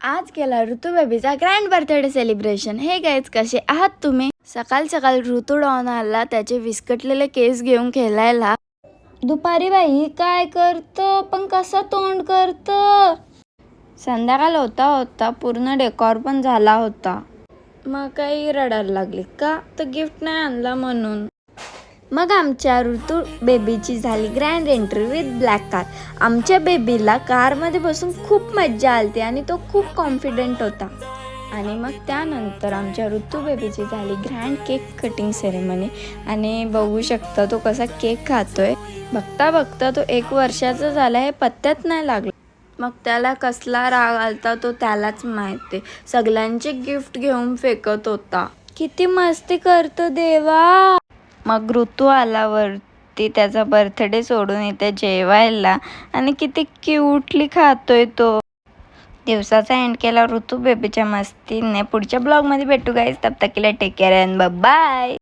आज केला ऋतू बेबीचा ग्रँड बर्थडे सेलिब्रेशन. हे गाईज, कसे आहात तुम्ही? सकाळ सकाळ ऋतू डॉन आला त्याचे विस्कटलेले केस घेऊन खेळायला. दुपारी बाई काय करतो, पण कसं तोंड करतो. संध्याकाळ होता होता पूर्ण डेकॉर पण झाला होता. मग काही रडायला लागली का, तर गिफ्ट नाही आणला म्हणून. मग आमच्या ऋतू बेबीची झाली grand entry with black car. आमच्या बेबीला कारमध्ये बसून खूप मज्जा आली आणि तो खूप कॉन्फिडंट होता. आणि मग त्यानंतर आमच्या ऋतू बेबीची झाली ग्रँड केक कटिंग सेरेमनी. आणि बघू शकता तो कसा केक खातोय. बघता बघता तो 1 वर्षाचा झाला हे पत्त्यात नाही लागलं. मग त्याला कसला राग आलता तो त्यालाच माहिती. सगळ्यांचे गिफ्ट घेऊन फेकत होता. किती मस्ती करतो देवा. मग ऋतू आल्यावरती त्याचा बर्थडे सोडून इथे जेवायला आणि किती क्यूटली खातोय तो. दिवसाचा एंड केला ऋतू बेबीच्या मस्तीने. पुढच्या ब्लॉगमध्ये भेटू गाईज. तब तक के लिए टेक केअर अँड बाय.